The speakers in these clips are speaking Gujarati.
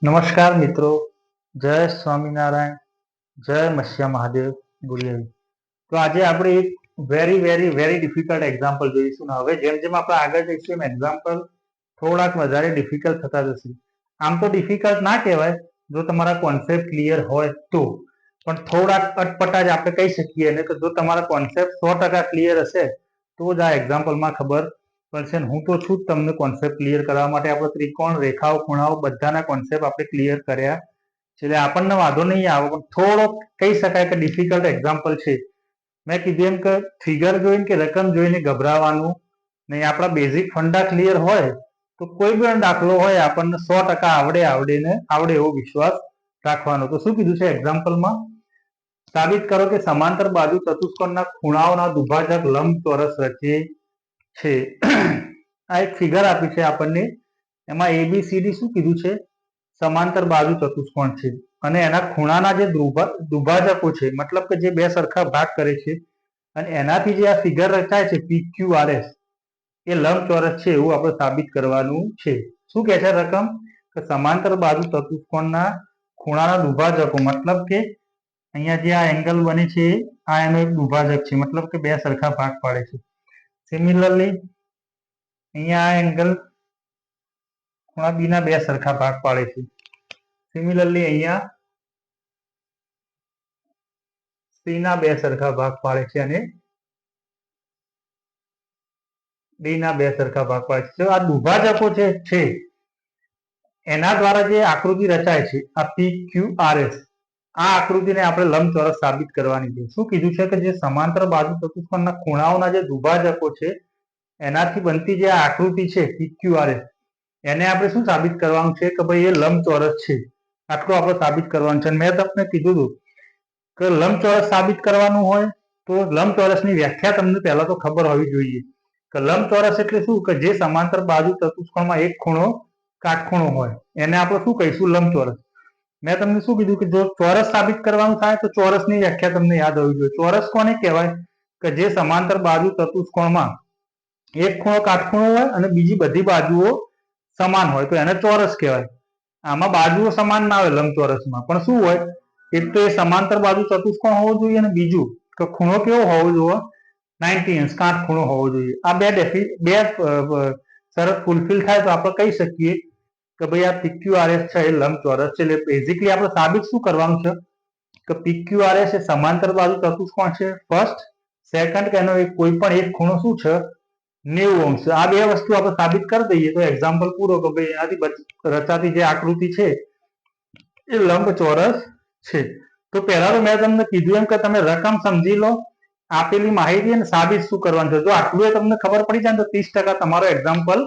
નમસ્કાર મિત્રો, જય સ્વામિનારાયણ, જય મસ્યા મહાદેવ ગુરુદેવ. તો આજે આપણે એક very very very difficult example જોઈશું. હવે જેમ જેમ આપણે આગળ જઈશું એમ એક્ઝામ્પલ થોડાક વધારે ડિફિકલ્ટ થતા જશે. આમ તો ડિફિકલ્ટ ના કહેવાય જો તમારા કોન્સેપ્ટ ક્લિયર હોય તો, પણ થોડાક અટપટા જ આપણે કહી શકીએ. અને જો તમારા કોન્સેપ્ટ 100% ક્લિયર હશે તો જ આ એક્ઝામ્પલમાં ખબર પડશે. હું તો છું જ તમને કોન્સેપ્ટ ક્લિયર કરવા માટે. આપણે ત્રિકોણ, રેખાઓ, ખૂણાઓ બધાના કોન્સેપ્ટ આપણે ક્લિયર કર્યા છે, એટલે આપણને વાંધો નહીં આવે. પણ થોડો કહી શકાય કે ડિફિકલ્ટ એક્ઝામ્પલ છે. મેં કીધું એમ કે ફિગર જોઈને કે રકમ જોઈને ગભરાવાનું નહીં. આપણા બેઝિક ફંડા ક્લિયર હોય તો કોઈ પણ દાખલો હોય આપણને 100% આવડે એવો વિશ્વાસ રાખવાનો. તો શું કીધું છે એક્ઝામ્પલમાં? સાબિત કરો કે સમાંતર બાજુ ચતુષ્કોણના ખૂણાઓના દુભાજક લંબચોરસ રચે છે. આ એક ફિગર આપી છે આપણને. એમાં ABCD શું કીધું છે? સમાંતર બાજુ ચતુષ્કોણ છે અને એના ખૂણાના જે દુભાજકો છે, મતલબ કે જે બે સરખા ભાગ કરે છે, અને એનાથી જે આ ફિગર રચાય છે PQRS, એ લંબચોરસ છે એવું આપણે સાબિત કરવાનું છે. શું કહે છે રકમ? કે સમાંતર બાજુ ચતુષ્કોણના ખૂણાના દુભાજકો, મતલબ કે અહીંયા જે આ એંગલ બને છે આ એનો એક દુભાજક છે, મતલબ કે બે સરખા ભાગ પાડે છે. સિમિલરલી અહીંયા આ એંગલ ખૂણા બી ના બે સરખા ભાગ પાડે છે. સિમિલરલી અહીંયા સી ના બે સરખા ભાગ પાડે છે અને ડી ના બે સરખા ભાગ પાડે છે. આ દુભાજકો છે એના દ્વારા જે આકૃતિ રચાય છે આ PQRS, આ આકૃતિને આપણે લંબચોરસ સાબિત કરવાની છે. શું કીધું છે? કે જે સમાંતર બાજુ ચતુષ્કોણના ખૂણાઓના જે દુભાજકો છે એનાથી બનતી જે આકૃતિ છે PQRS, એને આપણે શું સાબિત કરવાનું છે? કે ભાઈ એ લંબચોરસ છે. આટલું આપણે સાબિત કરવાનું છે. મેં તમને કીધું હતું કે લંબચોરસ સાબિત કરવાનું હોય તો લંબચોરસની વ્યાખ્યા તમને પહેલા તો ખબર હોવી જોઈએ. કે લંબચોરસ એટલે શું? કે જે સમાંતર બાજુ ચતુષ્કોણમાં એક ખૂણો કાટખૂણો હોય એને આપણે શું કહીશું? લંબચોરસ. મેં તમને શું કીધું? કે જો ચોરસ સાબિત કરવાનું થાય તો ચોરસની વ્યાખ્યા તમને યાદ હોવી જોઈએ. ચોરસ કોને કહેવાય? કે જે સમાંતર બાજુ ચતુષ્કોણમાં એક ખૂણો કાટખૂણો હોય અને બીજી બધી બાજુઓ સમાન હોય તો એને ચોરસ કહેવાય. આમાં બાજુઓ સમાન ના હોય લંબચોરસમાં, પણ શું હોય? એક તો એ સમાંતર બાજુ ચતુષ્કોણ હોવું જોઈએ અને બીજું કે ખૂણો કેવો હોવો જોઈએ? 90 અંશ કાટખૂણો હોવો જોઈએ. આ બે શરત ફૂલફિલ થાય તો આપણે કહી શકીએ કે ભાઈ આ PQRS છે એ લંબચોરસ છે. એટલે બેઝિકલી આપણે સાબિત શું કરવાનું છે? કે PQRS એ સમાંતર બાજુ ચતુષ્કોણ છે ફર્સ્ટ. સેકન્ડ, કે એનો કોઈ પણ એક ખૂણો શું છે? 90 અંશ. આ બે વસ્તુ આપણે સાબિત કરી દઈએ તો એક્ઝામ્પલ પૂરો. કે ભાઈ એનાથી રચાતી જે આકૃતિ છે એ લંબચોરસ છે. તો પહેલા તો મેં તમને કીધું એમ કે તમે રકમ સમજી લો, આપેલી માહિતી અને સાબિત શું કરવાનું છે. જો આટલું તમને ખબર પડી જાય તો 30% તમારો એક્ઝામ્પલ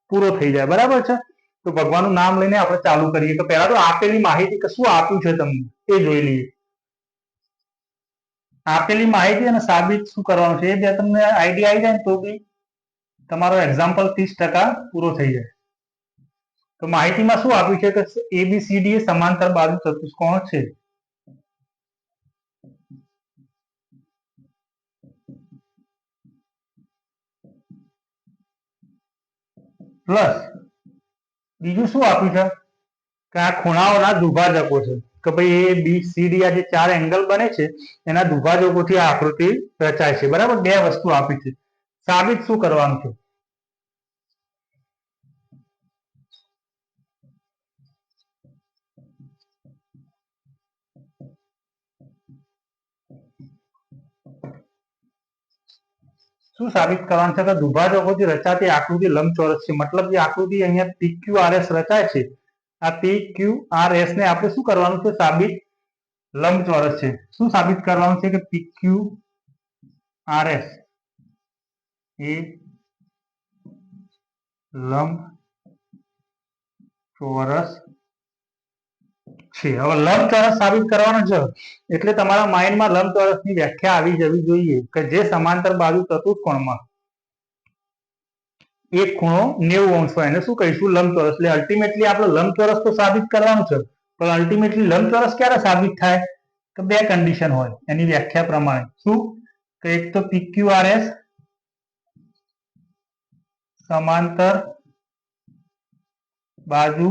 પૂરો થઈ જાય. બરાબર છે? તો ભગવાનનું નામ લઈને આપણે ચાલુ કરીએ. તો પહેલા તો આપેલી માહિતી કે શું આપ્યું છે તમને એ જોઈ લઈએ. આપેલી માહિતી અને સાબિત શું કરવાનું છે એ બે તમને આઈડિયા આવી જાય તો બી તમારો એક્ઝામ્પલ 30% પૂરો થઈ જાય. તો માહિતીમાં શું આપ્યું છે? કે ABCD એ સમાંતર બાજુ ચતુષ્કોણ છે. પ્લસ બીજું શું આપ્યું છે? કે આ ખૂણાઓના દુભાજકો છે. કે ભાઈ ABCD આ જે ચાર એંગલ બને છે એના દુભાજકોથી આ આકૃતિ રચાય છે. બરાબર? બે વસ્તુ આપી છે. સાબિત શું કરવાનું છે? શું સાબિત કરવાનું છે? કે દુભાજકોથી રચાતી આકૃતિ લંબચોરસ છે. મતલબ જે આકૃતિ અહીંયા PQRS રચાય છે, આ PQRS ને આપણે શું કરવાનું છે? સાબિત લંબચોરસ છે. શું સાબિત કરવાનું છે? કે PQRS એ લંબચોરસ છે. હવે લંબચોરસ સાબિત કરવાનો છે એટલે તમારા માઇન્ડમાં લંબચોરસની વ્યાખ્યા આવી જવી જોઈએ કે જે સમાંતર બાજુ ચતુષ્કોણમાં એક ખૂણો 90 અંશ હોય એને શું કહીશું? લંબચોરસ. એટલે અલ્ટિમેટલી આપણે લંબચોરસ તો સાબિત કરવાનું છે, પણ અલ્ટિમેટલી લંબચોરસ ક્યારે સાબિત થાય? કે બે કન્ડિશન હોય એની વ્યાખ્યા પ્રમાણે. શું? કે એક તો PQRS સમાંતર બાજુ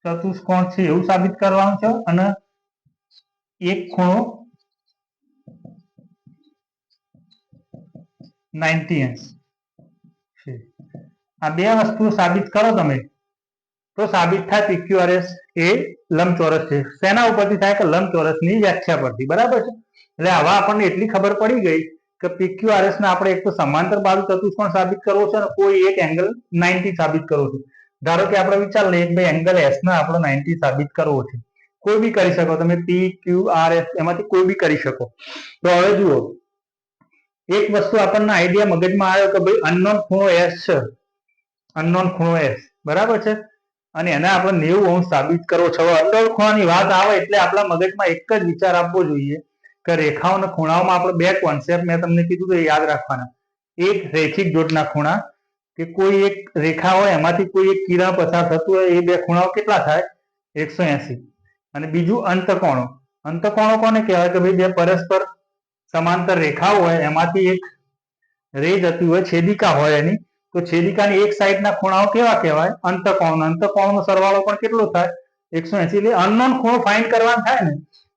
ચતુષ્કોણ છે એવું સાબિત કરવાનું છે અને એક ખૂણો 90 અંશ છે. આ બે વસ્તુ સાબિત કરો તમે તો સાબિત થાય PQRS એ લંબચોરસ છે. શેના ઉપરથી થાય કે લંબચોરસની વ્યાખ્યા પરથી. બરાબર છે. એટલે આવા આપણને એટલી ખબર પડી ગઈ કે PQRS ને આપણે એક તો સમાંતર બાજુ ચતુષ્કોણ સાબિત કરવો છે અને કોઈ એક એંગલ 90 સાબિત કરવો છે. ધારો કે આપણે વિચાર લઈએ કે ભાઈ એંગલ S ને આપણે 90 સાબિત કરવો છે. કોઈ બી કરી શકો તમે, PQRS એમાંથી કોઈ બી કરી શકો. તો હવે જુઓ, એક વસ્તુ આપણને આઈડિયા મગજમાં આવ્યો કે ભાઈ અનનોન ખૂણો S છે, અનનોન ખૂણો S બરાબર છે, અને એને આપણે 90 અંશ સાબિત કરવો છે. હવે અનનોન ખૂણાની વાત આવે એટલે આપણા મગજમાં એક જ વિચાર આપવો જોઈએ કે રેખાઓ અને ખૂણાઓમાં આપણે બે કોન્સેપ્ટ મેં તમને કીધું તો યાદ રાખવાના. એક રેખિક જોડના ખૂણા, કે કોઈ એક રેખા હોય એમાંથી કોઈ એક કિરણ પસાર થતું હોય, એ બે ખૂણાઓ કેટલા થાય? 180. અને બીજું અંતકોણો. અંતકોણો કોને કહેવાય કે ભાઈ બે પરસ્પર સમાંતર રેખાઓ હોય એમાંથી એક રે જતી હોય, છેદિકા હોય એની, તો છેદિકાની એક સાઈડના ખૂણાઓ કેવા કહેવાય? અંતકોણ. અંતકોણનો સરવાળો પણ કેટલો થાય? 180. એટલે અનનોન ખૂણો ફાઇન્ડ કરવાનો થાય ને,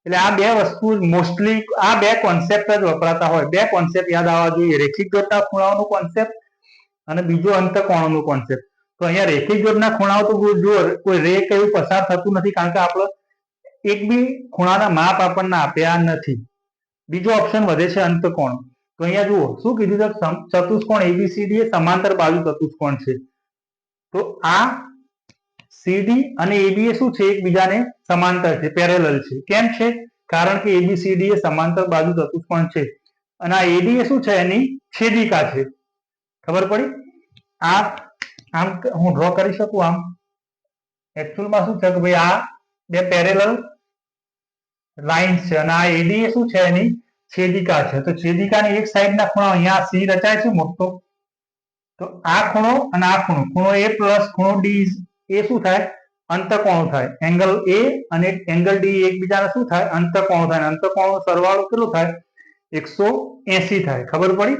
એટલે આ બે વસ્તુ મોસ્ટલી આ બે કોન્સેપ્ટ જ વપરાતા હોય. બે કોન્સેપ્ટ યાદ આવવા જોઈએ, રેખિક જોડના ખૂણાઓનો કોન્સેપ્ટ અને બીજો અંતકોણનો કોન્સેપ્ટ. તો અહીંયા રેખિક જોડના ખૂણાઓ તો જુઓ કોઈ રે કે એવું પસાર થતું નથી, કારણ કે આપણે એક બી ખૂણાના માપ આપણને આપ્યા નથી. બીજો ઓપ્શન વધે છે અંતકોણ. તો અહીંયા જુઓ શું કીધું છે, ચતુષ્કોણ ABCD એ સમાંતર બાજુ ચતુષ્કોણ છે. તો આ CD અને AB એ શું છે? એકબીજાને સમાંતર છે, પેરેલલ છે. કેમ છે? કારણ કે ABCD એ સમાંતર બાજુ ચતુષ્કોણ છે અને આ AD એ શું છે? એની છેદિકા છે. ખબર પડી? આ આમ હું ડ્રો કરી શકું આમ. એકચ્યુઅલમાં શું છે કે ભાઈ આ બે પેરેલલ લાઇન્સ છે અને આ AD એ શું છે? એની છેદિકા છે. તો છેદિકાની એક સાઈડના ખૂણા અહીંયા C રચાય છે મોટો, તો આ ખૂણો અને આ ખૂણો, ખૂણો A પ્લસ ખૂણો D એ શું થાય? અંતકોણ થાય. એંગલ A અને એંગલ D એકબીજાને શું થાય? અંતકોણ થાય. અંતકોણનો સરવાળો કેટલો થાય? 180 થાય. ખબર પડી?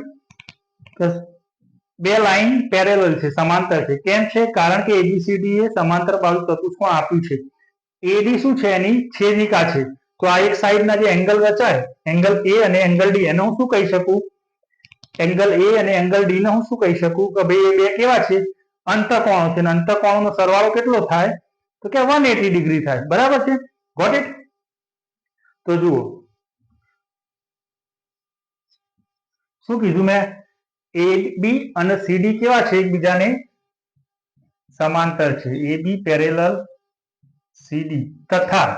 બે લાઈન પેરેલલ છે, સમાંતર છે. કેમ છે? કારણ કે ABCD એ સમાંતર બાજુ ચતુષ્કોણ આપ્યું છે. AD શું છે? એની છેદિકા છે. તો આ એક સાઈડના જે એંગલ રચાય, એંગલ A અને એંગલ D, એને હું શું કહી શકું? એંગલ A અને એંગલ D ને હું શું કહી શકું કે ભાઈ એ બે કેવા છે? અંતકોણો છે. અને અંતકોણનો સરવાળો કેટલો થાય? તો કે 180 ડિગ્રી થાય. બરાબર છે? Got it? તો જુઓ શું કીધું મેં? AB અને CD કેવા છે? એકબીજાને સમાંતર છે. AB પેરેલલ CD તથા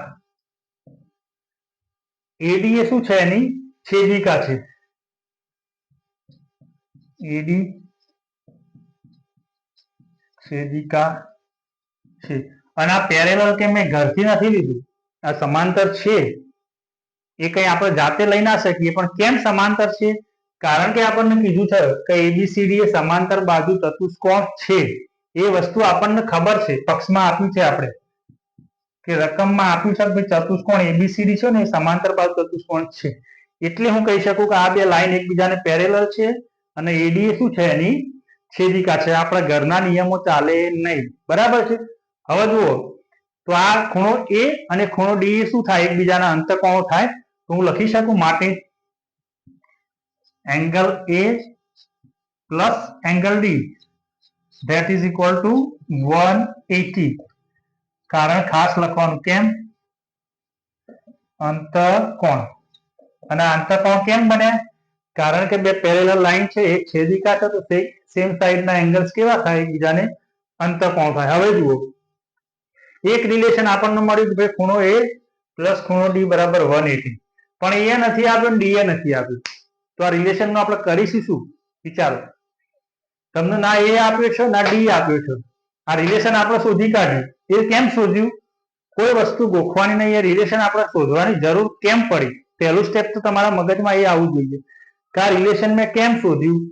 AD એ શું છે? એની છેદિકા છે. AD છેદિકા છે. અને આ પેરેલલ કે મેં ઘરથી નથી લીધું, આ સમાંતર છે. એ કઈ આપણે જાતે લઈ ના શકીએ. પણ કેમ સમાંતર છે? કારણ કે આપણને કીધું છે કે ABCD એ સમાંતર બાજુ ચતુષ્કોણ છે. એ વસ્તુ આપણને ખબર છે, પક્ષમાં આપ્યું છે આપણે, કે રકમમાં આપ્યું છે કે ચતુષ્કોણ ABCD છે ને એ સમાંતર બાજુ ચતુષ્કોણ છે. એટલે હું કહી શકું કે આ બે લાઈન એકબીજાને પેરેલલ છે અને AD એ શું છે? એની છેદિકા છે. આપણા ઘરના નિયમો ચાલે નહીં. બરાબર છે? હવે જુઓ, તો આ ખૂણો A અને ખૂણો D એ શું થાય? એકબીજાના અંતકોણો થાય. તો હું લખી શકું માટે angle A plus angle D that is equal to 180. કારણ ખાસ લખવાનું. કેમ? અંતકોણ. અને અંતકોણ કેમ બને? કારણ કે બે પેરેલલ લાઈન છે, એક છેદિકા છે, તો સેમ સાઈડના એંગલ્સ કેવા થાય? એકબીજાને અંતકોણ થાય. હવે જુઓ, એક રિલેશન આપણને મળ્યું કે ભાઈ ખૂણો A પ્લસ ખૂણો D બરાબર 180. પણ A નથી આપ્યું, D એ નથી આપ્યું. તો આ રિલેશનમાં આપણે કરીશું શું? વિચારો. તમને ના A આપ્યો છે ના D આપ્યો છે. આ રિલેશન આપણે શોધી કાઢ્યું. એ કેમ શોધ્યું? કોઈ વસ્તુ ગોખવાની નહીં, એ રિલેશન આપણે શોધવાની જરૂર કેમ પડી? પહેલું સ્ટેપ તો તમારા મગજમાં એ આવવું જોઈએ કે આ રિલેશન મેં કેમ શોધ્યું?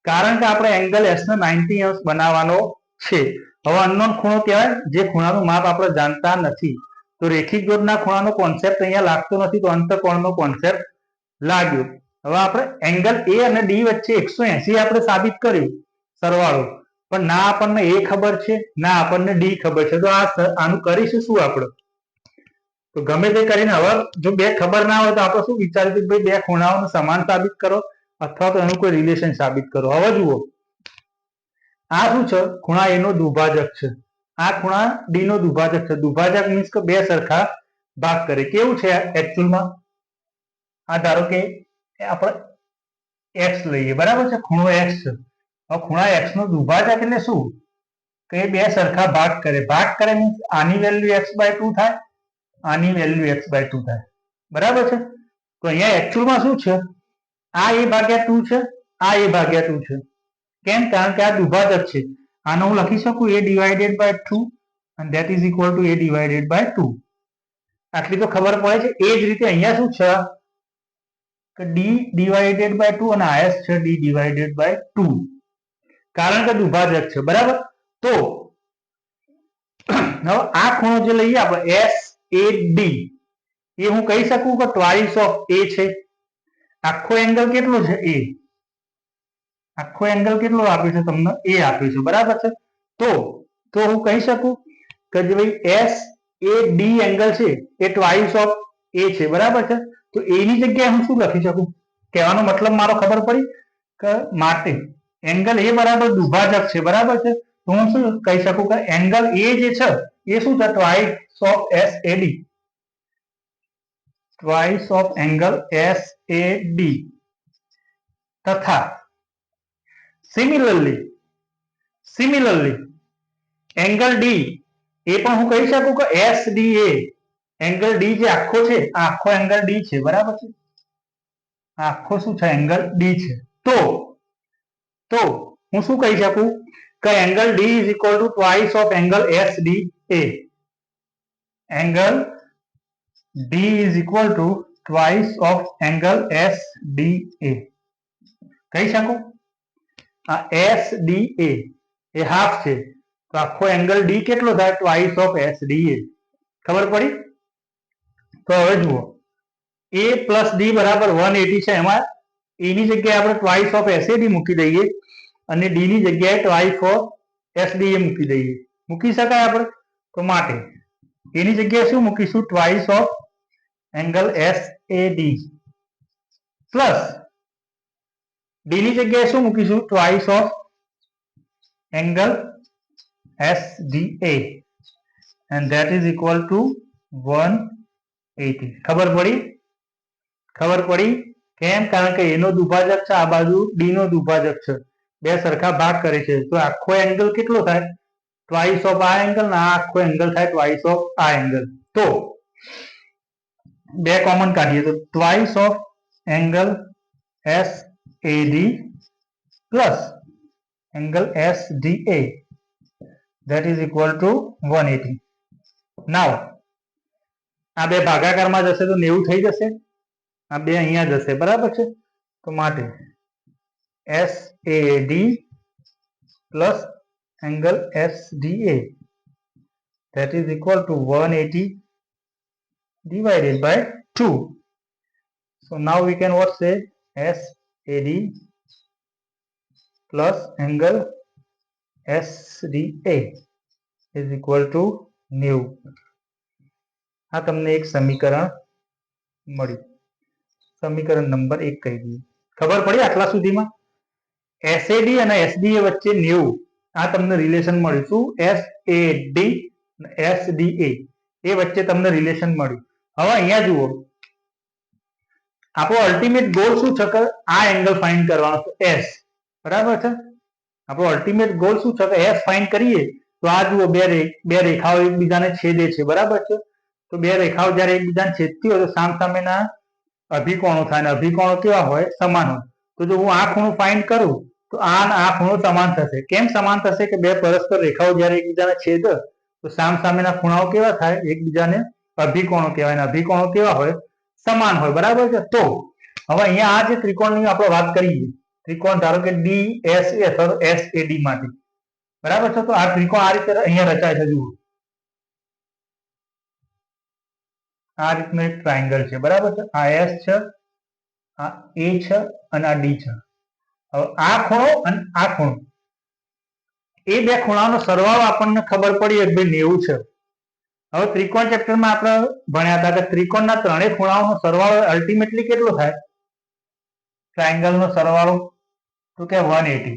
કારણ કે આપણે એંગલ S ને 90 અંશ બનાવવાનો છે. હવે અનનોન ખૂણો કહેવાય જે ખૂણાનું માપ આપણે જાણતા નથી. તો રેખિક જોડના ખૂણાનો કોન્સેપ્ટ અહીંયા લાગતો નથી, તો અંતકોણનો કોન્સેપ્ટ લાગ્યો. હવે આપણે એંગલ A અને D વચ્ચે 180 આપણે સાબિત કર્યું સરવાળો. પણ ના આપણને એ ખબર છે ના આપણને ડી ખબર છે. તો આનું કરીશું શું આપણે? તો ગમે તે કરીને હવે જો બે ખબર ના હોય તો આપણે શું વિચારીશું કે ભાઈ બે ખૂણાઓનું સમાન સાબિત કરો અથવા તો એનું કોઈ રિલેશન સાબિત કરો. હવે જુઓ આ શું છે? ખૂણા એ નો દુભાજક છે. આ ખૂણા ડી નો દુભાજક છે. દુભાજક મીન્સ કે બે સરખા ભાગ કરે. કેવું છે એકચ્યુઅલમાં? આ ધારો કે આપણે એક્સ લઈએ, બરાબર છે, ખૂણો એક્સ છે. હવે ખૂણા એક્સ નો દુભાજક એટલે શું? કે બે સરખા ભાગ કરે. ભાગ કરે મીન્સ આની વેલ્યુ x/2 થાય, આની વેલ્યુ x/2 થાય, બરાબર છે. તો અહીંયા એકચ્યુઅલમાં શું છે? આ a ભાગ્યા 2 છે, આ a ભાગ્યા 2 છે. કેમ? કારણ કે આ દુભાજક છે. આને હું લખી શકું a divided by 2 and that is equal to a divided by 2. આટલી તો ખબર પડે છે. એ જ રીતે અહીંયા શું છે કે d divided by 2 અને આ છે d divided by 2, કારણ કે દુભાજક છે, બરાબર. તો હવે આ ખૂણો જે લઈએ આપણે SAD, એ હું કહી શકું કે ટ્વાઇસ ઓફ a છે. આખો એંગલ કેટલો છે? a. આખો એંગલ કેટલો આપ્યો છે તમને? a આપ્યો છે, બરાબર છે. તો હું કહી શકું કે જે ભાઈ SAD એંગલ છે એ ટ્વાઇસ ઓફ a છે, બરાબર છે. તો a ની જગ્યાએ હું શું લખી શકું? કહેવાનો મતલબ મારો ખબર પડી કે માટે એંગલ a બરાબર દુભાજક છે, બરાબર છે. તો હું શું કહી શકું કે એંગલ a જે છે એ શું છે? Twice of SAD, twice of angle SAD. તથા સિમિલરલી એંગલ d એ પણ હું કહી શકું કે SDA, એંગલ d જે આખો છે આ આખો એંગલ d છે, બરાબર છે. આ આખો શું છે? એંગલ d છે. તો હું શું કહી શકું કે angle d is equal to twice of angle SDA. Angle d is equal to twice of angle SDA કહી શકું. આ SDA એ હાફ છે, તો આખો એંગલ d કેટલો થાય? Twice of SDA. ખબર પડી? તો હવે જુઓ a પ્લસ d બરાબર 180 છે. એમાં a ની જગ્યાએ આપણે ટ્વાઇસ ઓફ SAD મૂકી દઈએ અને d ની જગ્યાએ ટ્વાઇસ ઓફ SDA મૂકી દઈએ. મૂકી શકાય આપણે? તો માટે a ની જગ્યાએ શું મૂકીશું? Twice of angle SAD plus d ની જગ્યાએ શું મૂકીશું? Twice of angle SDA and that is equal to 180. ખબર પડી? કેમ? કારણ કે a નો દુભાજક છે, આ બાજુ d નો દુભાજક છે, બે સરખા ભાગ કરે છે. તો આખો એંગલ કેટલો થાય? ટ્વાઇસ ઓફ આ એંગલ, ને આ આખો એંગલ થાય ટ્વાઇસ ઓફ આ એંગલ. તો બે કોમન કાઢીએ તો twice of angle SAD plus angle SDA that is equal to 180. નાવ આ બે ભાગાકારમાં જશે તો 90 થઈ જશે. આ બે અહીંયા જશે, બરાબર છે. તો માટે SAD plus angle SDA that is equal to 180 divided by 2. So now we can what say? SAD plus angle SDA is equal to 90. આ તમને એક સમીકરણ મળ્યું. સમીકરણ નંબર 1 કહી દઈએ. ખબર પડી આટલા સુધીમાં? SAD અને SDA વચ્ચે 90 આ તમને રિલેશન મળ્યું. શું? SAD SDA એ વચ્ચે તમને રિલેશન મળ્યું. હવે અહીંયા જુઓ આપણો અલ્ટિમેટ ગોલ શું છે કે આ એંગલ ફાઇન્ડ કરવાનો છે, S, બરાબર છે. આપણો અલ્ટિમેટ ગોલ શું છે કે S ફાઇન્ડ કરીએ તો આ જુઓ બે રેખાઓ એકબીજાને છેદે છે, બરાબર છે. તો બે રેખાઓ જ્યારે એકબીજાને છેદતી હોય તો સામસામેના અભિકોણો થાય, અને અભિકોણો કેવા હોય? સમાન હોય. તો જો હું આ ખૂણો ફાઇન્ડ કરું તો આ ખૂણો સમાન થશે. કેમ સમાન થશે? કે બે પરસ્પર રેખાઓ જ્યારે એકબીજાને છેદ તો સામસામેના ખૂણાઓ કેવા થાય? એકબીજાને અભિકોણો કહેવાય, અને અભિકોણો કેવા હોય? સમાન હોય, બરાબર છે. તો હવે અહીંયા આ જે ત્રિકોણની આપણે વાત કરીએ, ત્રિકોણ ધારો કે DSA અથવા SAD માટે, બરાબર છે. તો આ ત્રિકોણ આ રીતે અહીંયા રચાય છે. જુઓ આ રીતનો એક ટ્રાયેંગલ છે, બરાબર છે. આ S છે, આ A છે અને આ D છે. હવે આ ખૂણો અને આ ખૂણો એ બે ખૂણાઓનો સરવાળો આપણને ખબર પડી કે ભાઈ 90 છે. હવે ત્રિકોણ ચેપ્ટરમાં આપણે ભણ્યા હતા કે ત્રિકોણના ત્રણેય ખૂણાઓનો સરવાળો અલ્ટિમેટલી કેટલો થાય? ટ્રાયેંગલનો સરવાળો તો કે 180.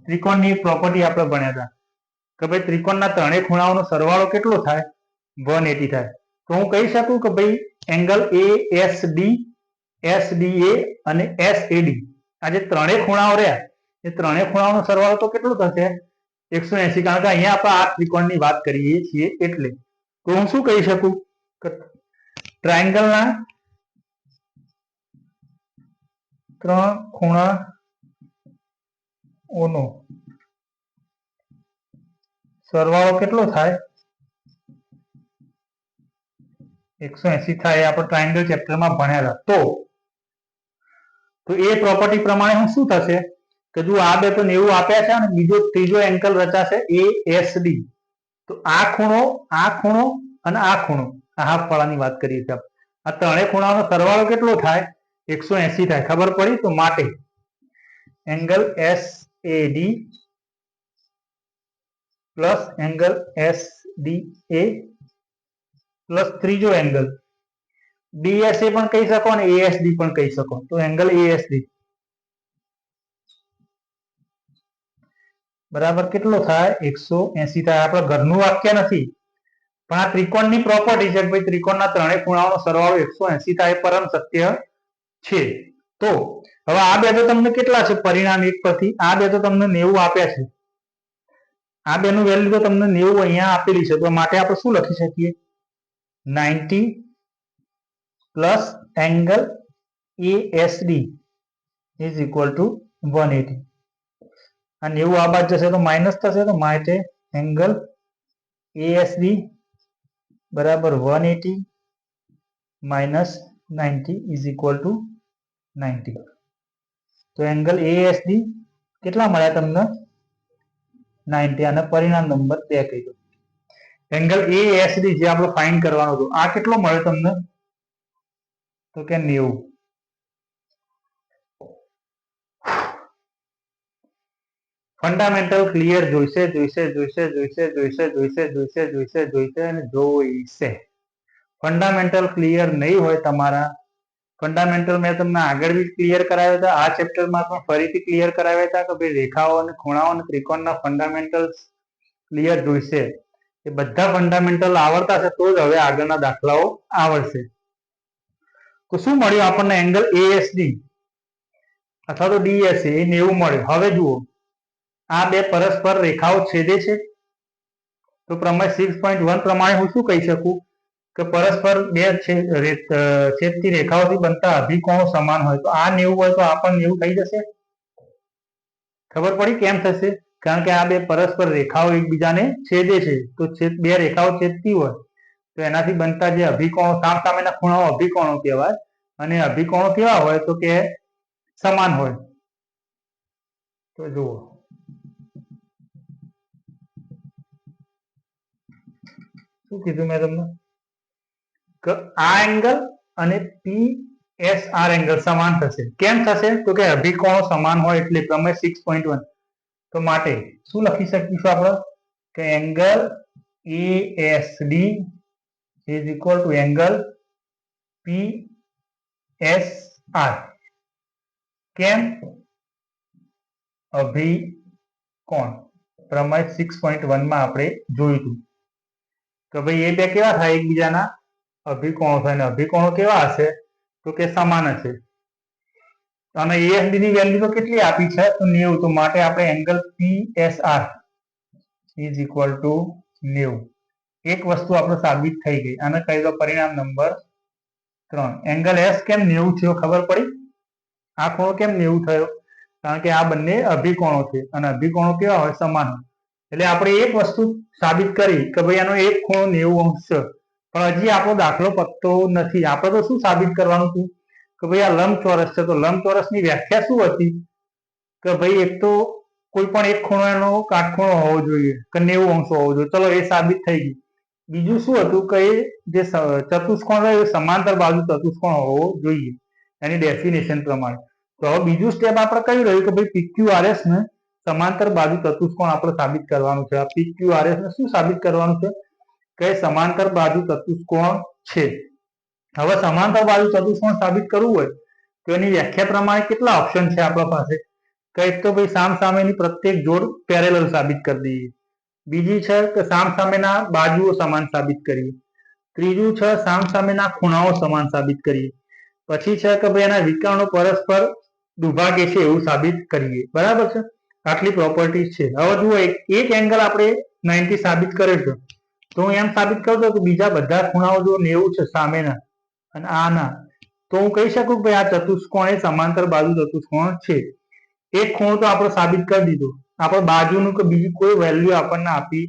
ત્રિકોણની એક પ્રોપર્ટી આપણે ભણ્યા હતા કે ભાઈ ત્રિકોણના ત્રણેય ખૂણાઓનો સરવાળો કેટલો થાય? 180 થાય. તો હું કહી શકું કે ભાઈ એંગલ ASD, SDA અને SAD આ જે ત્રણેય ખૂણાઓ રહ્યા એ ત્રણેય ખૂણાઓનો સરવાળો તો કેટલો થશે? 180. કારણ કે અહીંયા આપણે આ ત્રિકોણની વાત કરીએ છીએ એટલે. તો હું શું કહી શકું કે ટ્રાયેંગલના ત્રણ ખૂણાઓનો સરવાળો કેટલો થાય? 180 થાય. આપણે ટ્રાયેંગલ ચેપ્ટરમાં ભણ્યા હતા. તો એ પ્રોપર્ટી પ્રમાણે હું શું થશે કે જો આ બે તો 90 આપ્યા છે અને બીજો ત્રીજો એંગલ રચાશે ASD. તો આ ખૂણો અને આ ખૂણો આ હાફ વાળાની વાત કરીએ છીએ. આ ત્રણેય ખૂણાઓનો સરવાળો કેટલો થાય? 180 થાય. ખબર પડી? તો માટે angle SAD plus angle SDA plus ત્રીજો એંગલ DSA પણ કહી શકો અને ASD પણ કહી શકો. તો એંગલ ASD બરાબર કેટલો થાય? 180 થાય. આપણે ઘરનું વાક્ય નથી પણ આ ત્રિકોણની પ્રોપર્ટી છે કે ભાઈ ત્રિકોણના ત્રણેય ખૂણાઓનો સરવાળો 180 થાય પરમ સત્ય છે. તો હવે આ બે તો તમને કેટલા છે પરિણામ એક પરથી? આ બે તો તમને 90 આપ્યા છે. આ બેનું વેલ્યુ તો તમને 90 અહીંયા આપેલી છે. તો માટે આપણે શું લખી શકીએ? 90 plus angle ASD is equal to 180. આ 90 આ બાદ જશે તો માઇનસ થશે. તો માટે એંગલ ASD બરાબર 180 માઇનસ 90 ઇઝ ઇક્વલ ટુ 90. તો એંગલ ASD કેટલા મળ્યા તમને? 90. અને પરિણામ નંબર 2 કહી દો. એંગલ ASD જે આપણે ફાઇન્ડ કરવાનો હતો આ કેટલો મળ્યો તમને? તો કે 90. ફંડામેન્ટલ ક્લિયર જોઈશે અને જોઈશે. ફંડામેન્ટલ ક્લિયર નહીં હોય તમારા, ફંડામેન્ટલ મેં તમને આગળ બી ક્લિયર કરાવ્યા હતા, આ ચેપ્ટરમાં પણ ફરીથી ક્લિયર કરાવ્યા હતા કે ભાઈ રેખાઓ અને ખૂણાઓ અને ત્રિકોણના ફંડામેન્ટલ ક્લિયર જોઈશે. એ બધા ફંડામેન્ટલ આવડતા છે તો જ હવે આગળના દાખલાઓ આવડશે. તો શું મળ્યું આપણને? એંગલ ASD અથવા તો DSA એ 90 મળ્યું. હવે જુઓ આ બે પરસ્પર રેખાઓ છેદે છે. તો પ્રમેય 6.1 પ્રમાણે હું શું કહી શકું કે પરસ્પર બે છેદતી રેખાઓથી બનતા અભિકોણો સમાન હોય. તો આ 90 હોય તો આ પણ 90 થઈ જશે. ખબર પડી કેમ થશે? કારણ કે આ બે પરસ્પર રેખાઓ એકબીજાને છેદે છે. તો બે રેખાઓ છેદતી હોય તો એનાથી બનતા જે અભિકોણો સામસામેના ખૂણાઓ અભિકોણો કહેવાય. અને અભિકોણો કેવા હોય તો કે સમાન હોય. તો જુઓ શું કીધું મેં તમને કે આ એંગલ અને PSR એંગલ સમાન થશે. કેમ થશે? તો કે અભિકોણો સમાન હોય એટલે. પ્રમેય 6.1. તો માટે શું લખી શકીશું આપણે કે angle ASD is equal to angle PSR. કેમ? અભિકોણ. પ્રમેય 6.1 માં આપણે જોયું હતું કે ભાઈ એ બે કેવા થાય? એકબીજાના અભિકોણો થાય. અને અભિકોણો કેવા હશે? તો કે સમાન હશે. અને ASD ની વેલ્યુ તો કેટલી આપી છે? તો 90. તો માટે આપણે angle PSR is equal to 90. એક વસ્તુ આપણે સાબિત થઈ ગઈ. આને કહી દો પરિણામ નંબર 3. એંગલ S કેમ 90 થયો? ખબર પડી? આ ખૂણો કેમ 90 થયો? કારણ કે આ બંને અભિકોણો છે અને અભિકોણો કેવા હોય? સમાન. એટલે આપણે એક વસ્તુ સાબિત કરી કે ભાઈ આનો એક ખૂણો 90 છે. પણ હજી આપણો દાખલો પતતો નથી. આપણે તો શું સાબિત કરવાનું હતું કે ભાઈ આ લંબચોરસ છે. તો લંબચોરસની વ્યાખ્યા શું હતી કે ભાઈ એક તો કોઈ પણ એક ખૂણો એનો કાટખૂણો હોવો જોઈએ કે 90 હોવો જોઈએ. ચલો એ સાબિત થઈ ગયું. બીજું શું હતું કે એ જે ચતુષ્કોણ હોય એ સમાંતર બાજુ ચતુષ્કોણ હોવો જોઈએ એની ડેફિનેશન પ્રમાણે. તો હવે બીજું સ્ટેપ આપણે કયું રહ્યું કે ભાઈ PQRS ને સમાંતર બાજુ ચતુષ્કોણ આપણે સાબિત કરવાનું છે. આ PQRS ને શું સાબિત કરવાનું છે કે સમાંતર બાજુ ચતુષ્કોણ છે. હવે સમાંતર બાજુ ચતુષ્કોણ સાબિત કરવું હોય તો એની વ્યાખ્યા પ્રમાણે કેટલા ઓપ્શન છે આપણા પાસે? કઈ તો ભાઈ સામસામેની પ્રત્યેક જોડ પેરેલલ સાબિત કરી દઈએ. બીજી છે કે સામસામેના બાજુઓ સમાન સાબિત કરીએ. ત્રીજું છે સામસામેના ખૂણાઓ સમાન સાબિત કરીએ. પછી છે કે ભાઈ એના વિકર્ણો પરસ્પર દુભાગે છે એવું સાબિત કરીએ. બરાબર છે? આટલી પ્રોપર્ટી છે. હવે જુઓ એક એંગલ આપણે 90 સાબિત કર્યો છે તો હું એમ સાબિત કરું છું કે બીજા બધા ખૂણાઓ જો 90 છે સામેના અને આના, તો હું કહી શકું કે ભાઈ આ ચતુષ્કોણ એ સમાંતર બાજુ ચતુષ્કોણ છે. એક ખૂણો તો આપણે સાબિત કરી દીધો, આપણે બાજુનું કે બીજી કોઈ વેલ્યુ આપણને આપી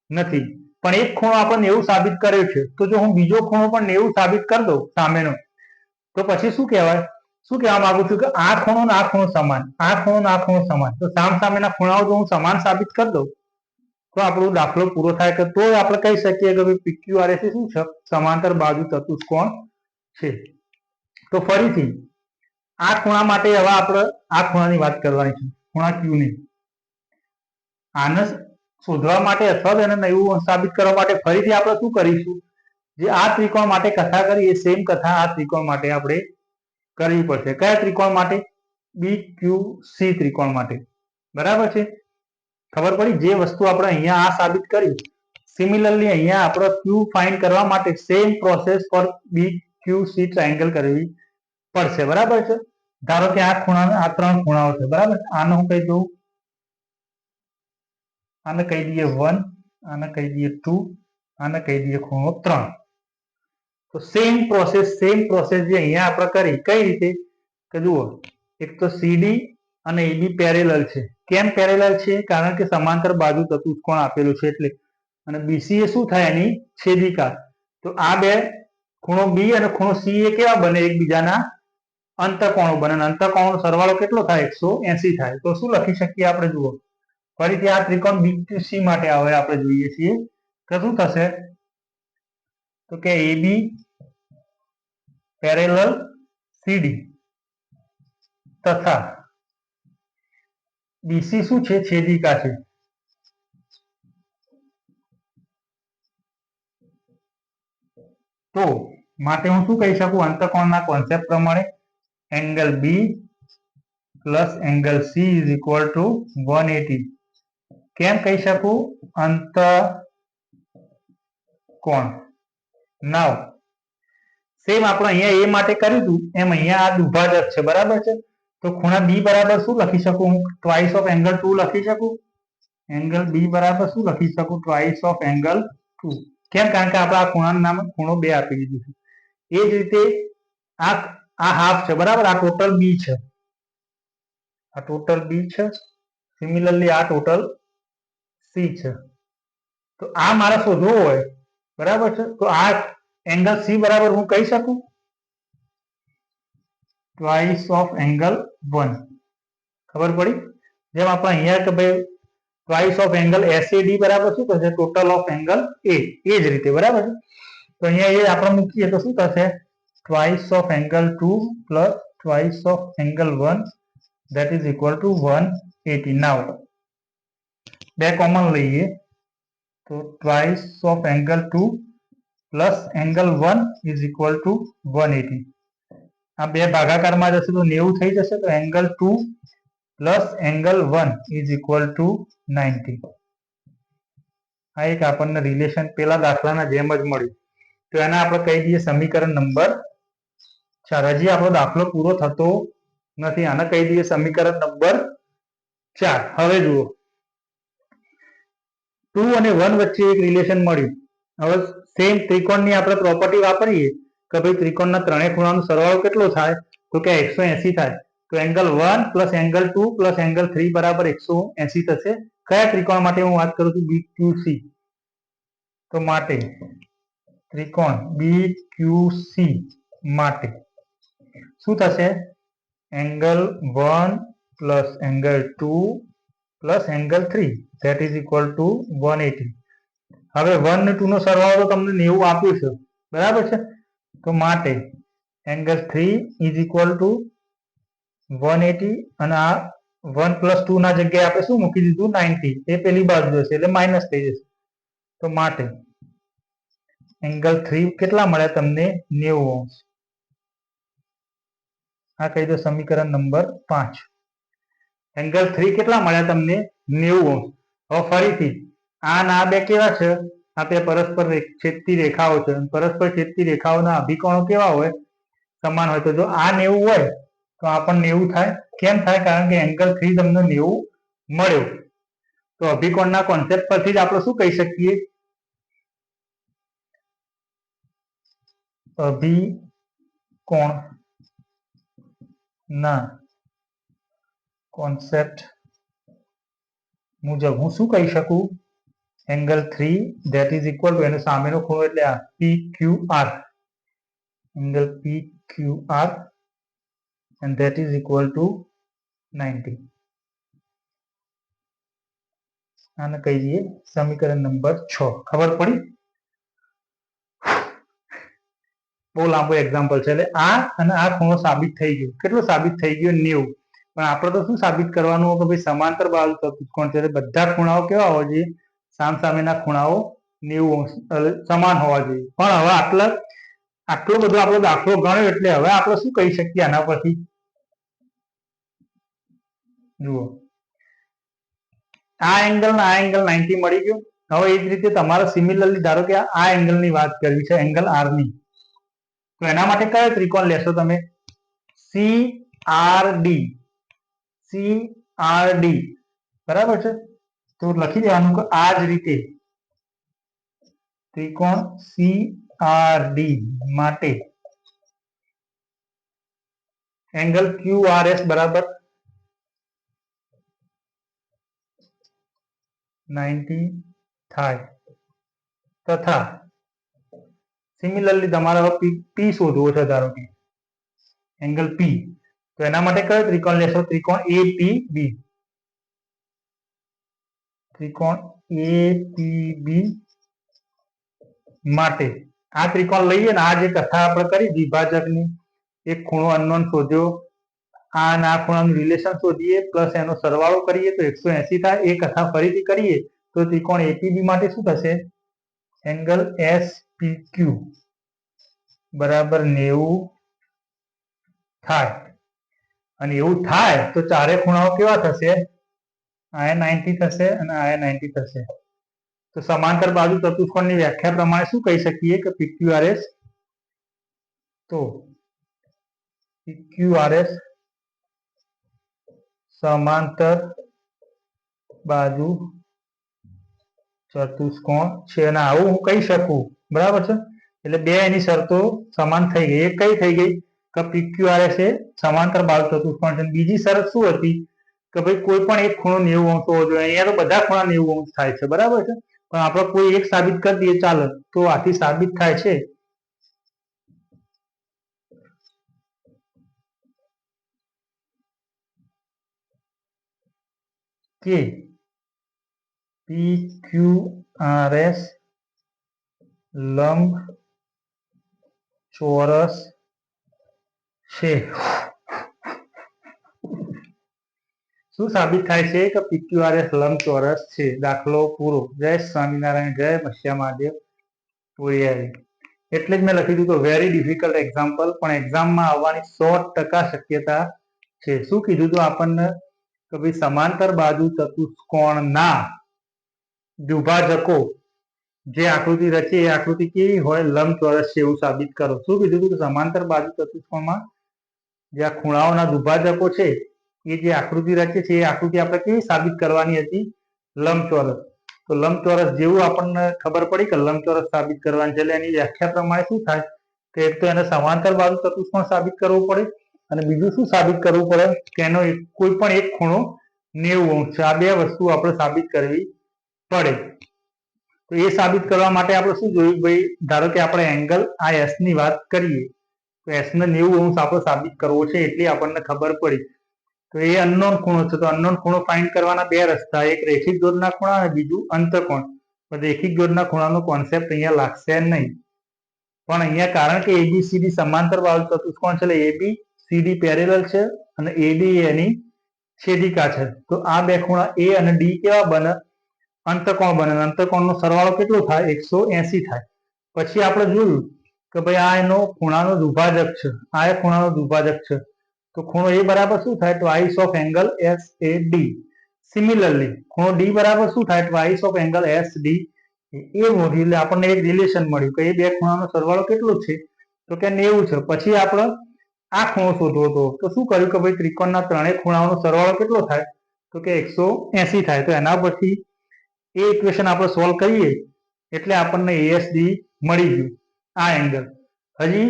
નથી, પણ એક ખૂણો આપણને 90 સાબિત કર્યો છે. તો જો હું બીજો ખૂણો પણ 90 સાબિત કરી દઉં સામેનો, તો પછી શું કહેવાય? શું કહેવા માંગુ છું કે આ ખૂણો ને આ ખૂણો સમાન, આ ખૂણો ને આ ખૂણો સમાન. તો સામસામેના ખૂણાઓ જો હું સમાન સાબિત કરી દઉં તો આપણો દાખલો પૂરો થાય. કે તો આપણે કહી શકીએ કે ભાઈ PQRS એ શું છે? સમાંતર બાજુ ચતુષ્કોણ છે. તો ફરીથી આ ખૂણા માટે હવે આપણે આ ખૂણાની વાત કરવાની છે, ખૂણા Q ની. આને શોધવા માટે અથવા તો એને 90 સાબિત કરવા માટે ફરીથી આપણે શું કરીશું? જે આ ત્રિકોણ માટે કથા કરી એ સેમ કથા આ ત્રિકોણ માટે આપણે કરવી પડશે. કયા ત્રિકોણ માટે? BQC ત્રિકોણ માટે. બરાબર છે? ખબર પડી? જે વસ્તુ આપણે અહીંયા આ સાબિત કરી, સિમિલરલી અહીંયા આપણે Q ફાઇન્ડ કરવા માટે સેમ પ્રોસેસ પર BQC ટ્રાયેંગલ કરવી પડશે. બરાબર છે? ધારો કે આ ખૂણા, આ ત્રણ ખૂણાઓ છે. બરાબર? આને હું કહી દઉં, આને કહી દઈએ 1, આને કહી દઈએ 2, આને કહી દઈએ ખૂણો 3. તો સેમ પ્રોસેસ જે અહીંયા આપણે કરી, કઈ રીતે? કે જુઓ, એક તો CD અને AB પેરેલલ છે. કેમ પેરેલલ છે? કારણ કે સમાંતર બાજુ ચતુષ્કોણ આપેલું છે એટલે. અને BC એ શું થાય? એની છેદિકા. તો આ બે ખૂણો B અને ખૂણો C એ કેવા બને? એકબીજાના અંતકોણો બને. અંતકોણનો સરવાળો કેટલો થાય? 180 થાય. તો શું લખી શકીએ આપણે? જુઓ, ફરીથી આ ત્રિકોણ BQC માટે હવે આપણે જોઈએ છીએ કે શું થશે? તો કે AB પેરેલલ CD તથા BC શું છે? છેદિકા છે. તો માટે હું શું કહી શકું? અંતકોણના કોન્સેપ્ટ પ્રમાણે angle B plus angle C is equal to 180. કેમ કહી શકું? અંતકોણ. નાવ સેમ આપણે અહીંયા A માટે કર્યું હતું એમ અહીંયા આ દુભાજક છે. બરાબર છે? તો ખૂણા B બરાબર શું લખી શકું? હું ટ્વાઇસ ઓફ એંગલ 2 લખી શકું. એંગલ B બરાબર શું લખી શકું? Twice of angle 2. કેમ? કારણ કે આપણે આ ખૂણાનું નામ ખૂણો 2 આપી દીધું છે. એ જ રીતે આ હાફ છે. બરાબર? આ ટોટલ B છે. આ ટોટલ B છે. સિમિલરલી આ ટોટલ C છે. તો આ મારે શોધવો હોય, બરાબર છે, તો આ એંગલ C બરાબર હું કહી શકું ટ્વાઇસ ઓફ એંગલ 1. ખબર પડી? જેમ આપણે અહીંયા કે ભાઈ ટ્વાઇસ ઓફ એંગલ SAD બરાબર શું થશે? Total of angle A. એ જ રીતે. બરાબર છે? તો અહીંયા એ આપણે મૂકીએ તો શું થશે? Twice of angle 2 plus twice of angle 1 that is equal to 180. નાવ બે કોમન લઈએ તો twice of angle 2 plus angle 1 is equal to 180. આ બે ભાગાકારમાં જશે તો 90 થઈ જશે. તો angle 2 plus angle 1 is equal to 90. આ એક આપણને રિલેશન પેલા દાખલાના જેમ જ મળ્યું. તો એને આપણે કહી દઈએ સમીકરણ નંબર 4. હજી આપણો દાખલો પૂરો થતો નથી. આને કહી દઈએ સમીકરણ નંબર 4. હવે જુઓ, 2 અને 1 વચ્ચે એક રિલેશન મળ્યું. હવે સેમ ત્રિકોણની આપણે પ્રોપર્ટી વાપરીએ કે ભાઈ ત્રિકોણના ત્રણેય ખૂણાનો સરવાળો કેટલો થાય? તો કે 180 થાય. તો angle 1 plus angle 2 plus angle 3 બરાબર 180 થશે. કયા ત્રિકોણ માટે હું વાત કરું છું? BQC. તો માટે ત્રિકોણ BQC માટે શું થશે? Angle 1 plus angle 2 plus angle 3 that is equal to 180. હવે 1 અને 2 નો સરવાળો તો તમને 90 આપ્યું છે. બરાબર છે? તો માટે એંગલ 3 is equal to 180 અને આ 1+2 ના જગ્યાએ આપણે શું મૂકી દીધું 90, એ પેલી બાજુ જશે એટલે માઇનસ થઈ જશે. તો માટે એંગલ 3 કેટલા મળ્યા તમને 90°. આ કહી દો સમીકરણ નંબર 5. એંગલ 3 કેટલા મળ્યા તમને 90°. હવે ફરીથી આ ના બે કેવા છે? આ બે પરસ્પર છેદતી રેખાઓ છે. પરસ્પર છેદતી રેખાઓના અભિકોણો કેવા હોય? સમાન હોય. તો જો આ 90 હોય તો આ પણ 90 થાય. કેમ થાય? કારણ કે એંગલ 3 તમને 90 મળ્યો. તો અભિકોણના કોન્સેપ્ટ પરથી જ આપણે શું કહી શકીએ? અભિકોણ ના કોન્સેપ્ટ મુજબ હું શું કહી શકું? Angle 3 that is equal to એનો સામેનો ખૂણો એટલે આ PQR. Angle PQR and that is equal to 90. આને કહી દઈએ સમીકરણ નંબર 6. ખબર પડી? બહુ લાંબો એક્ઝામ્પલ છે. એટલે આ અને આ ખૂણો સાબિત થઈ ગયો. કેટલો સાબિત થઈ ગયો? 90. પણ આપણે તો શું સાબિત કરવાનું કે ભાઈ સમાંતર બાજુ ચતુષ્કોણ છે એટલે બધા ખૂણાઓ કેવા હોવા જોઈએ? સામસામેના ખૂણાઓ 90° સમાન હોવા જોઈએ. પણ હવે આટલો બધો આપણો દાખલો ગણ્યો એટલે હવે આપણે શું કહી શકીએ આના પરથી? જુઓ, આ એંગલ ને આ એંગલ 90 મળી ગયો. હવે એ જ રીતે તમારે સિમિલરલી ધારો કે આ એંગલ ની વાત કરવી છે, એંગલ આર ની. તો એના માટે કયો ત્રિકોણ લેશો તમે? CRD. બરાબર છે? તો લખી દેવાનું કે આ જ રીતે ત્રિકોણ CRD માટે એંગલ QRS બરાબર 90 થાય. તથા સિમિલરલી તમારે હવે P શોધવો છે. ધારો કે એંગલ P. તો એના માટે કયો ત્રિકોણ લેશો? ત્રિકોણ APB. ત્રિકોણ APB માટે આ ત્રિકોણ લઈએ ને આ જે કથા આપણે કરી વિભાજકની, એક ખૂણો અનનોન શોધ્યો, આ અને આ ખૂણાનું રિલેશન શોધીએ પ્લસ એનો સરવાળો કરીએ તો 180 થાય. એ કથા ફરીથી કરીએ તો ત્રિકોણ APB માટે શું થશે? એંગલ SPQ બરાબર 90 થાય. અને એવું થાય તો ચારે ખૂણાઓ કેવા થશે? આ 90 થશે અને આ 90 થશે. તો સમાંતર બાજુ ચતુષ્કોણની વ્યાખ્યા પ્રમાણે શું કહી શકીએ કે PQRS? તો PQRS સમાંતર બાજુ ચતુષ્કોણ છે. અને આવું હું કહી શકું. બરાબર છે? એટલે બે એની શરતો સમાન થઈ ગઈ. એક કઈ થઈ ગઈ કે PQRS એ સમાંતર બાજુ ચતુષ્કોણ છે. બીજી શરત શું હતી કે ભાઈ કોઈ પણ એક ખૂણો 90° હોવો જોઈએ. અહીંયા તો બધા ખૂણા 90° થાય છે. બરાબર છે? પણ આપણે કોઈ એક સાબિત કરી દઈએ ચાલે. તો આથી સાબિત થાય છે કે PQRS લંબચોરસ છે. શું સાબિત થાય છે કે PQRS લંબચોરસ છે? દાખલો પૂરો. જય સ્વામિનારાયણ, જય મત્સ્યા મહાદેવ. એટલે જ મેં લખી દીધું વેરી ડિફિકલ્ટ એક્ઝામ્પલ, પણ એક્ઝામમાં આવવાની 100% શક્યતા છે. શું કીધું હતું આપણને કે ભાઈ સમાંતર બાજુ ચતુષ્કોણના દ્વિભાજકો જે આકૃતિ રચે એ આકૃતિ કેવી હોય? લંબચોરસ છે એવું સાબિત કરો. શું કીધું હતું કે સમાંતર બાજુ ચતુષ્કોણમાં જે આ ખૂણાઓના દ્વિભાજકો છે એ જે આકૃતિ રચે છે એ આકૃતિ આપણે કેવી સાબિત કરવાની હતી? લંબચોરસ. તો લંબચોરસ જેવું આપણને ખબર પડી કે લંબચોરસ સાબિત કરવાની છે એટલે એની વ્યાખ્યા પ્રમાણે શું થાય કે એક તો એને સમાંતર બાજુ ચતુષ્કોણ સાબિત કરવું પડે અને બીજું શું સાબિત કરવું પડે કે એનો કોઈ પણ એક ખૂણો 90° છે. આ બે વસ્તુ આપણે સાબિત કરવી પડે. તો એ સાબિત કરવા માટે આપણે શું જોયું? ભાઈ ધારો કે આપણે એંગલ આ S ની વાત કરીએ તો S ને 90° આપણે સાબિત કરવો છે એટલી આપણને ખબર પડી. તો એ અનનોન ખૂણો છે. તો અનનોન ખૂણો ફાઇન્ડ કરવાના બે રસ્તા, એક રેખિક દૂરના ખૂણા અને બીજું અંતઃકોણ. પણ રેખિક દૂરના ખૂણાનો કોન્સેપ્ટ અહીંયા લાગશે નહીં. પણ અહીંયા કારણ કે ABCD સમાંતર બાજુ ચતુષ્કોણ છે એટલે ABCD પેરેલલ છે અને AD એની છેદિકા છે. તો આ બે ખૂણા એ અને ડી કેવા બને? અંતકોણ બને. અંતકોણનો સરવાળો કેટલો થાય? 180 થાય. પછી આપણે જોયું કે ભાઈ આ એનો ખૂણાનો દુભાજક છે, આ એ ખૂણાનો દુભાજક છે. તો ખૂણો એ બરાબર શું થાય? Twice of angle S A D. Similarly ખૂણો ડી બરાબર શું થાય? Twice of angle S D A મોટી. એટલે આપણને એક રિલેશન મળ્યું કે એ બે ખૂણાનો સરવાળો કેટલો છે? તો કે 90 છે. પછી આપણે આ ખૂણો શોધવો હતો. તો શું કર્યું કે ભાઈ ત્રિકોણના ત્રણેય ખૂણાઓનો સરવાળો કેટલો થાય? તો કે 180 થાય. તો એના પરથી એ ઇક્વેશન આપણે સોલ્વ કરીએ એટલે આપણને એએસડી મળી ગયું. આ એંગલ હજી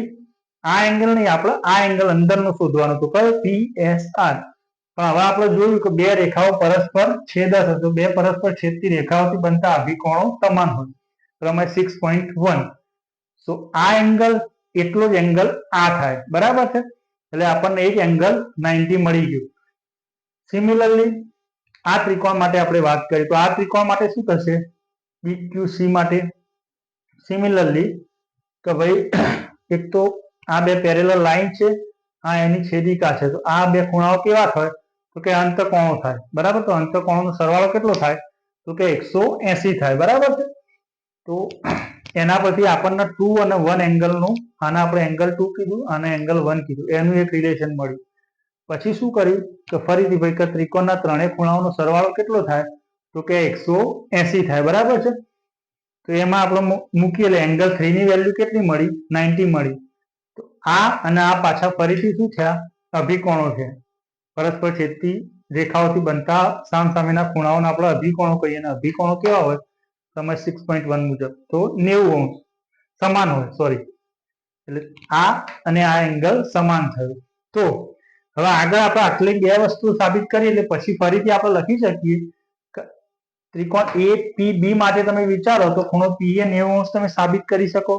આ એંગલ નહીં, આપણે આ એંગલ અંદરનો શોધવાનો હતો કયો? પીએસઆર. પણ હવે આપણે જોયું કે બે રેખાઓ પરસ્પર છેદે છે. તો બે પરસ્પર છેદતી રેખાઓથી બનતા અભિકોણો સમાન હોય. પ્રમેય 6.1. તો આ એંગલ એટલો જ એંગલ આ થાય. બરાબર છે? એટલે આપણને એક એંગલ 90 મળી ગયું. સિમિલરલી આ ત્રિકોણ માટે આપણે વાત કરી તો આ ત્રિકોણ માટે શું થશે? PQC માટે સિમિલરલી કે ભાઈ એક તો આ બે પેરેલલ લાઈન છે, આ એની છેદિકા છે. તો આ બે ખૂણાઓ કેવા થાય? તો કે અંતકોણો થાય. બરાબર? તો અંતકોણનો સરવાળો કેટલો થાય? તો કે 180 થાય. બરાબર છે? તો એના પરથી આપણને 2 અને 1 એંગલનું, આને આપણે એંગલ 2 કીધું અને એંગલ 1 કીધું, એનું એક રિલેશન મળ્યું. પછી શું કર્યું કે ફરીથી ભાઈ કે ત્રિકોણના ત્રણેય ખૂણાઓનો સરવાળો કેટલો થાય? તો કે 180 થાય. બરાબર છે? તો એમાં આપણે મૂકીએ એટલે એંગલ 3 ની વેલ્યુ કેટલી મળી? 90 મળી. તો આ અને આ પાછા ફરીથી શું થયા? અભિકોણો છે. પરસ્પર છેદતી રેખાઓથી બનતા સામસામેના ખૂણાઓને આપણે અભિકોણો કહીએ. અને અભિકોણો કેવા હોય? સમજ 6.1 મુજબ તો 90 અંશ સમાન હોય. સોરી, એટલે આ અને આ એંગલ સમાન થયું. તો હવે આગળ આપણે આટલી બે વસ્તુ સાબિત કરી એટલે પછી ફરીથી આપણે લખી શકીએ ત્રિકોણ APB માટે તમે વિચારો તો ખૂણો P એ 90 અંશ તમે સાબિત કરી શકો.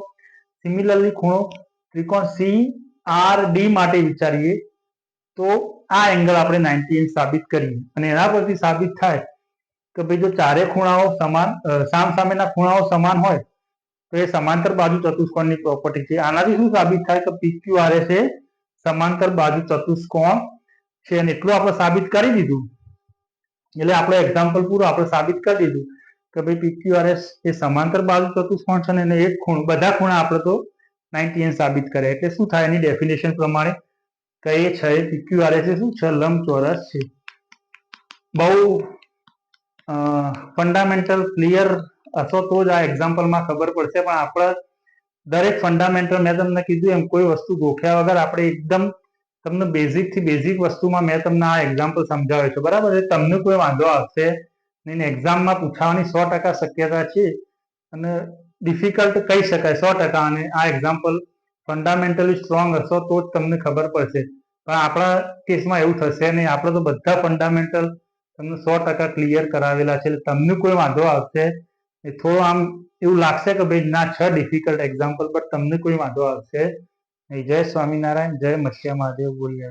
સિમિલરલી ખૂણો ત્રિકોણ CRD માટે વિચારીએ તો આ એંગલ આપણે 90 અંશ સાબિત કરીએ અને એના પરથી સાબિત થાય કે ભાઈ જો ચારે ખૂણાઓ સમાન, સામસામેના ખૂણાઓ સમાન હોય તો એ સમાંતર બાજુ ચતુષ્કોણની પ્રોપર્ટી છે. આનાથી શું સાબિત થાય કે PQRS એ સમાંતર બાજુ ચતુષ્કોણ છે. અને એટલું આપણે સાબિત કરી દીધું એટલે આપણે એક્ઝામ્પલ પૂરું આપણે સાબિત કરી દીધું કે ભાઈ PQRS એ સમાંતર બાજુ ચતુષ્કોણ છે અને એક ખૂણો, બધા ખૂણા આપણે તો 90 અંશ સાબિત કર્યા. એટલે શું થાય? એની ડેફિનેશન પ્રમાણે કે એ છે PQRS એ શું છે? લંબચોરસ છે. બહુ ફંડામેન્ટલ ક્લિયર હશો તો જ આ એક્ઝામ્પલમાં ખબર પડશે. પણ આપણે દરેક ફંડામેન્ટલ મેં તમને કીધું એમ કોઈ વસ્તુ ગોખ્યા વગર આપણે એકદમ તમને બેઝિક થી બેઝિક વસ્તુમાં મેં તમને આ એક્ઝામ્પલ સમજાવ્યો છે. બરાબર છે? તમને કોઈ વાંધો આવશે નહીં. એક્ઝામમાં પૂછાવાની 100% શક્યતા છે અને ડિફિકલ્ટ કહી શકાય 100%. અને આ એક્ઝામ્પલ ફંડામેન્ટલી સ્ટ્રોંગ હશો તો જ તમને ખબર પડશે. પણ આપણા કેસમાં એવું થશે નહીં. આપણે તો બધા ફંડામેન્ટલ તમને 100% ક્લિયર કરાવેલા છે. એટલે તમને કોઈ વાંધો આવશે થોડું આમ એવું લાગશે કે ભાઈ ના છે ડિફિકલ્ટ એક્ઝામ્પલ, બટ તમને કોઈ વાંધો આવશે નહીં. જય સ્વામિનારાયણ, જય મત્સ્ય મહાદેવ. બોલીએ.